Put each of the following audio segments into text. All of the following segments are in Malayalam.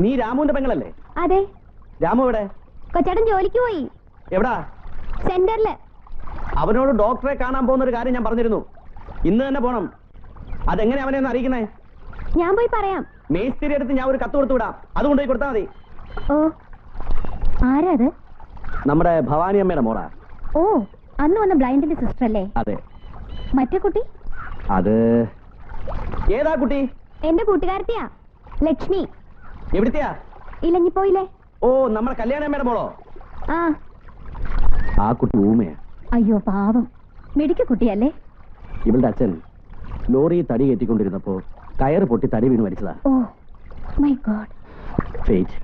നീ രാമുവിന്റെ പെങ്ങളല്ലേ? അതെ. രാമു എവിടെ? കൊച്ചേട്ടൻ ജോലിക്ക് പോയി. എവിടാ? സെന്ററില്. അവനോട് ഡോക്ടറെ കാണാൻ പോകുന്ന ഒരു കാര്യം ഞാൻ പറഞ്ഞിരുന്നു. ഇന്ന് തന്നെ പോണം. അതെങ്ങനെ അവനെ ഒന്ന് അറിയിക്കണേ? ഞാൻ പോയി പറയാം. മേസ്തിരി അടുത്ത് ഞാൻ ഒരു കത്ത് കൊടുത്തു വിടാം. അത് കൊണ്ടുപോയി കൊടുത്താൽ മതി. ഓ, ആരാ അത്? നമ്മുടെ ഭവാനി അമ്മയുടെ മോളാ. ഓ, അന്ന് വന്ന ബ്ലൈൻഡിന്റെ സിസ്റ്റർ അല്ലേ? അതെ. മറ്റേ കുട്ടി? അത് ഏതാ കുട്ടി? എന്റെ കൂട്ടുകാരത്തിയാ, ലക്ഷ്മി. എവിടത്തെയാ? ഇലഞ്ഞിപ്പോയില്ലേ? ഓ, നമ്മുടെ കല്യാണമ്മയുടെ മോളോ? ആ. ആ കുട്ടി ഊമയാ. അയ്യോ പാവം, മിടുക്കി കുട്ടിയല്ലേ? ഇവളുടെ അച്ഛൻ ലോറി തടി കയറ്റിക്കൊണ്ടിരുന്നപ്പോ കയറ് പൊട്ടി തടി വീണ് മരിച്ചതാ. Oh my God. ഫേറ്റ്.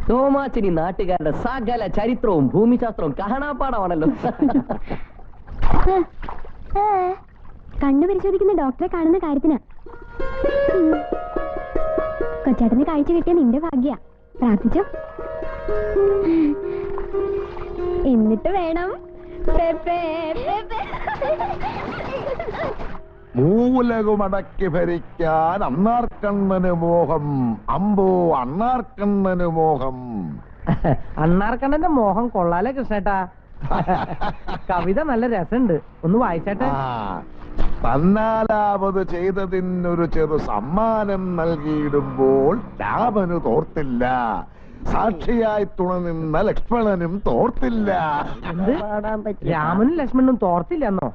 തോമാച്ചിനി നാട്ടുകാരുടെ സകല ചരിത്രവും ഭൂമിശാസ്ത്രവും കാണാപ്പാടമാണല്ലോ. കണ്ണു പരിശോധിക്കുന്ന ഡോക്ടറെ കാണുന്ന കാര്യത്തിനാ. കൊച്ചേട്ടന് കാഴ്ച കിട്ടിയ നിന്റെ ഭാഗ്യ. പ്രാർത്ഥിച്ചോ. എന്നിട്ട് വേണം മൂലകുമടക്കി ഭരിക്കാൻ അണ്ണാർക്കണ്ണന് മോഹം. അമ്പോ അണ്ണാർക്കണ്ണന് മോഹം. അണ്ണാർക്കണ്ണന്റെ മോഹം കൊള്ളാലേ കൃഷ്ണേട്ടാ. കവിത നല്ല രസമുണ്ട്, ഒന്ന് വായിച്ചേട്ടെ. തന്നാലാവത് ചെയ്തതിനൊരു ചെറു സമ്മാനം നൽകിയിടുമ്പോൾ രാമന് തോർത്തില്ല. സാക്ഷിയായി തുണനിന്ന ലക്ഷ്മണനും തോർത്തില്ല. രാമനും ലക്ഷ്മണനും തോർത്തില്ലെന്നോ?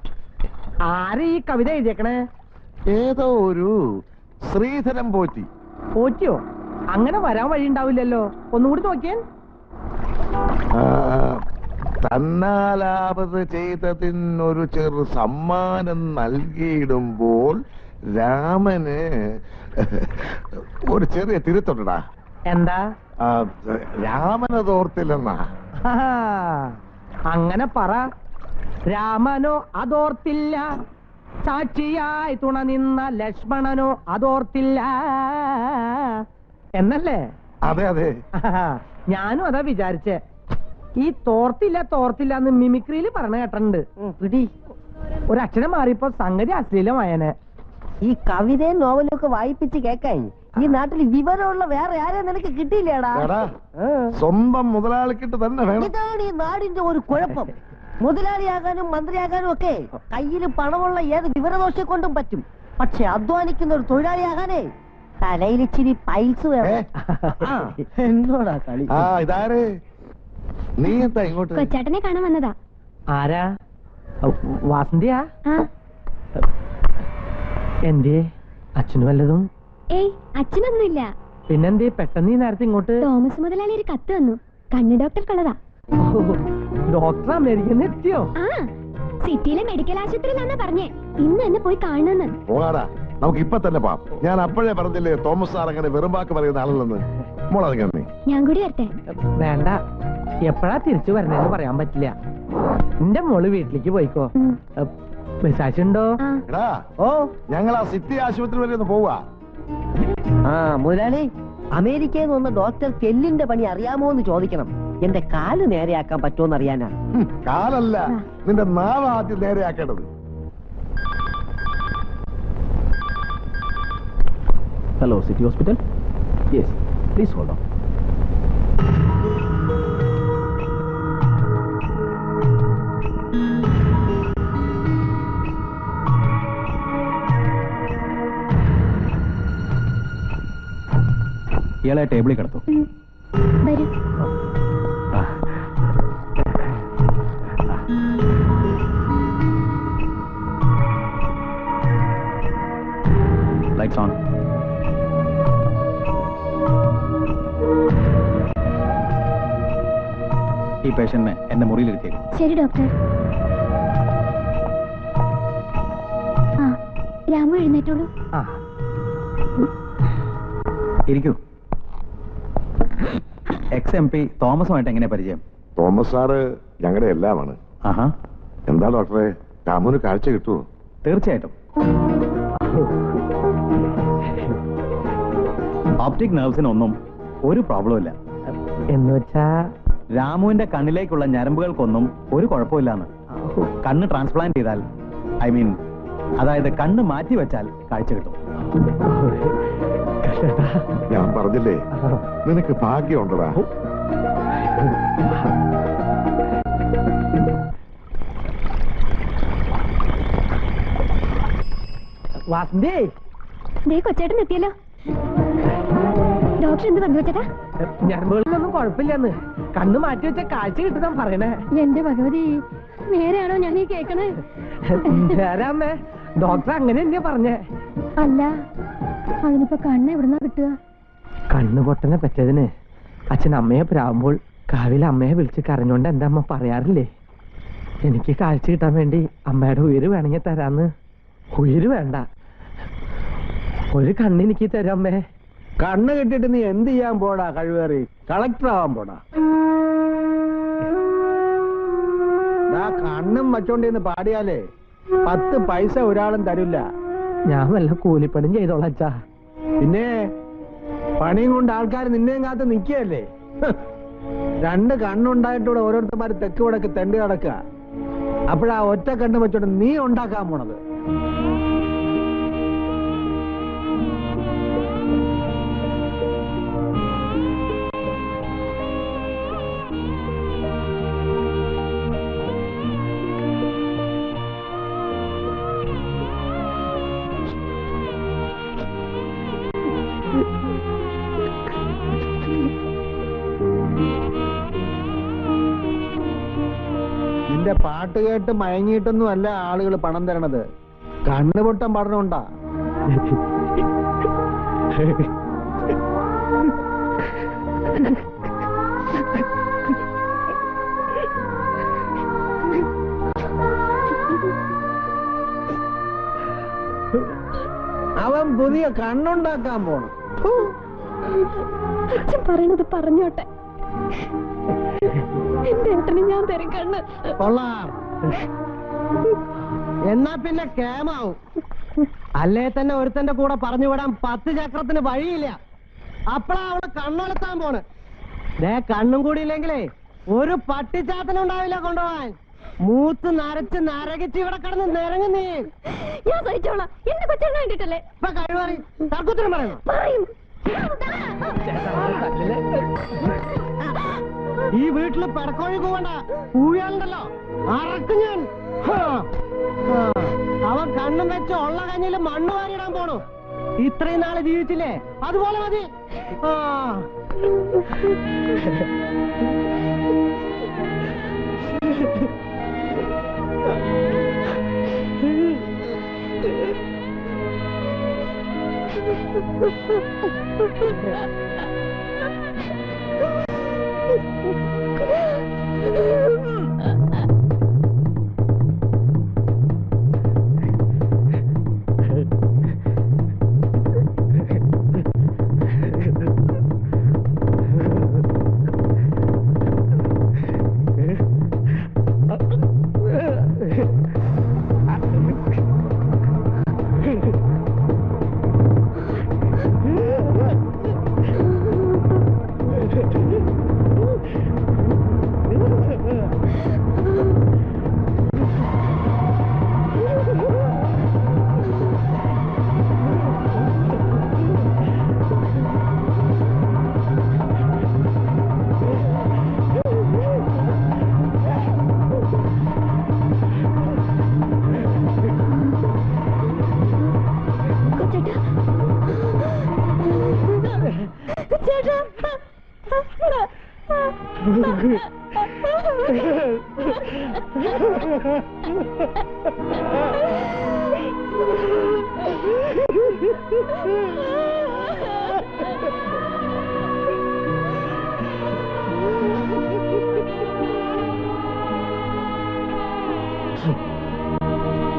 ആരെ ഈ കവിത എഴുതിയേക്കണേ? ഏതോ ഒരു ശ്രീധരൻ പോറ്റി. പോറ്റിയോ? അങ്ങനെ വരാൻ വഴി ഉണ്ടാവില്ലല്ലോ, ഒന്നുകൂടി നോക്കിയാൻ. തന്നാലാപത് ചെയ്തതിനൊരു ചെറു സമ്മാനം നൽകിയിടുമ്പോൾ രാമന് ഒരു ചെറിയ തിരുത്തുണ്ടാ. എന്താ? രാമന് തോർത്തില്ലെന്നാ. അങ്ങനെ പറ. രാമനോ അതോർത്തില്ല, സാക്ഷിയായി തുണ നിന്ന ലക്ഷ്മണനോ അതോർത്തില്ല എന്നല്ലേ? അതെ അതെ, ഞാനും അതാ വിചാരിച്ചേ. ഈ തോർത്തില്ല തോർത്തില്ല എന്ന് മിമിക്രിയിൽ പറഞ്ഞ കേട്ടിട്ടുണ്ട്. പിടി ഒരക്ഷരം മാറിയപ്പോ സംഗതി അശ്ലീലമായനെ. ഈ കവിതയും നോവലും ഒക്കെ വായിപ്പിച്ച് കേക്കാൻ ഈ നാട്ടിൽ വിവരമുള്ള വേറെ ആരെയും നിനക്ക് കിട്ടിയില്ലേടാ? സ്വന്തം മുതലാളിക്കിട്ട് തന്നെ വേണം. ഇതാണ് ഈ നാടിന്റെ ഒരു കുഴപ്പം. മുതലാളിയാകാനും മന്ത്രിയാകാനും ഒക്കെ കയ്യിൽ പണമുള്ള ഏത് വിവരദോഷം കൊണ്ടും പറ്റും. പക്ഷെ അധ്വാനിക്കുന്ന ഒരു തൊഴിലാളിയാകാനേ തലയിൽ ഇച്ചിരി പൈൽസ് വേണം. എന്നോടാ കളി. ഇതാര്? നീ എന്താ ഇങ്ങോട്ട്? കൊച്ചേട്ടനെ കാണാൻ വന്നതാ. ആരാ? വാസന്തിയാ? എന്തേ അച്ഛനും വല്ലതും? ഏയ്, അച്ഛനൊന്നുമില്ല. പിന്നെന്തേ പെട്ടെന്ന് ഈ നേരത്തെ ഇങ്ങോട്ട്? തോമസ് മുതലാളി ഒരു കത്ത് വന്നു. കണ്ണ് ഡോക്ടർക്കുള്ളതാ. ഡോക്ടർ അമേരിക്കയിൽ നിന്ന് എത്തിയോ? ആ, സിറ്റിയിലെ മെഡിക്കൽ ആശുപത്രിയിലാന്നാ പറഞ്ഞേ. ഇന്ന് തന്നെ പോയി കാണണമെന്ന്. പോകാടാ, നമുക്ക് ഇപ്പൊ തന്നെ പോവാം. ഞാൻ അപ്പോഴേ പറഞ്ഞില്ലേ തോമസ് സാർ അങ്ങനെ വെറും വാക്ക് പറയുന്ന ആളല്ലെന്ന്. മോളെ ഞാൻ കൂടി വരട്ടെ? വേണ്ട, എപ്പോഴാ തിരിച്ചു വരണേന്ന് പറയാൻ പറ്റില്ല. എന്റെ മോള് വീട്ടിലേക്ക് പോയിക്കോ. വിശാശുണ്ടോ? ഓ, ഞങ്ങൾ ആ സിറ്റി ആശുപത്രി വരെ ഒന്ന് പോവാ. മുതലാളി, അമേരിക്കയിൽ നിന്ന് വന്ന ഡോക്ടർ കെല്ലിന്റെ പണി അറിയാമോ എന്ന് ചോദിക്കണം. എന്റെ കാല് നേരെയാക്കാൻ പറ്റുമോന്ന് അറിയാനാ. കാലല്ല, നിന്റെ നാവ് ആദ്യം നേരെയാക്കേണ്ടത്. Hello, city hospital? Yes, please hold on. ഇയാളെ ടേബിളിൽ കിടത്തു. വരൂ. Lights on. ഈ പേഷ്യന്റിനെ എന്റെ മുറിയിലിരുത്തിയേക്കും. ശരി ഡോക്ടർ. ആ, രാമു എഴുന്നേറ്റോളൂ. ഇരിക്കൂ. എക്സ്-MP തോമസുമായിട്ട് എങ്ങനെ പരിചയം? തോമസ് സാറ് ഞങ്ങളുടെ എല്ലാമാണ്. ആഹാ. എന്താ ഡോക്ടറെ, രാമുന് കാഴ്ച കിട്ടുമോ? തീർച്ചയായിട്ടും. ഓപ്റ്റിക് നെർവ്സിനൊന്നും ഒരു പ്രോബ്ലം ഇല്ല. എന്ന് വെച്ചാ രാമുവിന്റെ കണ്ണിലേക്കുള്ള ഞരമ്പുകൾക്കൊന്നും ഒരു കുഴപ്പമില്ലാന്ന്. കണ്ണ് ട്രാൻസ്പ്ലാന്റ് ചെയ്താൽ, അതായത് കണ്ണ് മാറ്റി വെച്ചാൽ കാഴ്ച കിട്ടും. ഞാൻ പറഞ്ഞില്ലേ നിനക്ക് ഭാഗ്യമുണ്ടടാ. വാസന്തി, ദേ കൊച്ചേട്ടൻ എത്തിയല്ലോ. ഡോക്ടർ എന്ത് പറഞ്ഞു ചേട്ടാ? ഞരമ്പുകളിലൊന്നും കുഴപ്പമില്ലെന്ന്. കണ്ണു മാറ്റി വെച്ച കാഴ്ച കിട്ടുന്ന പറയണേ. എന്റെ ഭഗവതി, നേരെയാണോ ഞാൻ ഈ കേക്കണേ? നേരാമ്മേ, ഡോക്ടർ അങ്ങനെ തന്നെയാ പറഞ്ഞേ. അല്ല, അതിനിപ്പോ കണ്ണ് എവിടുന്നാ കിട്ടുക? കണ്ണു പൊട്ടനെ പറ്റിയതിന് അച്ഛൻ അമ്മയെ പ്രാവുമ്പോൾ കാവിലെ അമ്മയെ വിളിച്ച് കരഞ്ഞോണ്ട് എന്റെ അമ്മ പറയാറില്ലേ, എനിക്ക് കാഴ്ച കിട്ടാൻ വേണ്ടി അമ്മയുടെ ഉയിര് വേണമെങ്കിൽ തരാന്ന്. ഉയിര് വേണ്ട, ഒരു കണ്ണെനിക്ക് തരാമ്മേ. കണ്ണ് കിട്ടിയിട്ട് നീ എന്ത് ചെയ്യാൻ പോടാ? കഴിവേറി കളക്ടർ ആവാൻ പോടാ. കണ്ണും വച്ചോണ്ടിന്ന് പാടിയാലേ 10 പൈസ ഒരാളും തരില്ല. ഞാൻ വല്ല കൂലിപ്പണിയും ചെയ്തോളാം അച്ഛാ. പിന്നെ പണിയും കൊണ്ട് ആൾക്കാർ നിന്നെയും കാത്ത് നിൽക്കുകയല്ലേ? 2 കണ്ണുണ്ടായിട്ടൂടെ ഓരോരുത്തന്മാര് തെക്ക് വടക്ക് തെണ്ടി നടക്കുക. അപ്പോഴാ ഒറ്റ കണ്ണ് വെച്ചോണ്ട് നീ ഉണ്ടാക്കാൻ പോണത്. നിന്റെ പാട്ട് കേട്ട് മയങ്ങിയിട്ടൊന്നും അല്ല ആളുകൾ പണം തരണത്, കണ്ണുപൊട്ടം പഠനമുണ്ടാ. അവൻ പുതിയ കണ്ണുണ്ടാക്കാൻ പോണം. അച്ഛൻ പറയണത് പറഞ്ഞോട്ടെ. എന്റെ ഏട്ടന് ഞാൻ തരും കണ്ണ്. കൊള്ളാം, എന്നാ പിന്നെ കേമാവും. അല്ലേ തന്നെ ഒരുത്തന്റെ കൂടെ പറഞ്ഞു വിടാൻ 10 ചക്രത്തിന് വഴിയില്ല. അപ്പഴാ അവള് കണ്ണെളുത്താൻ പോണ്. കണ്ണും കൂടി ഇല്ലെങ്കിലേ ഒരു പട്ടിച്ചാത്തനുണ്ടാവില്ല കൊണ്ടുപോവാൻ. മൂത്ത് നരച്ച് നരകിച്ച് ഇവിടെ കിടന്ന് നിരങ്ങി നീ. ഞാൻ സഹിച്ചോളാം. എന്റെ കൊച്ചേട്ടൻ വേണ്ടിട്ടല്ലേ? ഇപ്പൊ കഴിവറി തർക്കുത്തരം പറയുന്നു. പറയും. ഈ വീട്ടില് പെടക്കോഴി കൂവണ്ട, കൂവിയാളുണ്ടല്ലോ അറക്കും ഞാൻ. അവൻ കണ്ണും വെച്ച് ഉള്ള കഞ്ഞില് മണ്ണ് വാരിയിടാൻ പോണു. ഇത്രയും നാള് ജീവിച്ചില്ലേ, അതുപോലെ മതി. ചേട്ടാ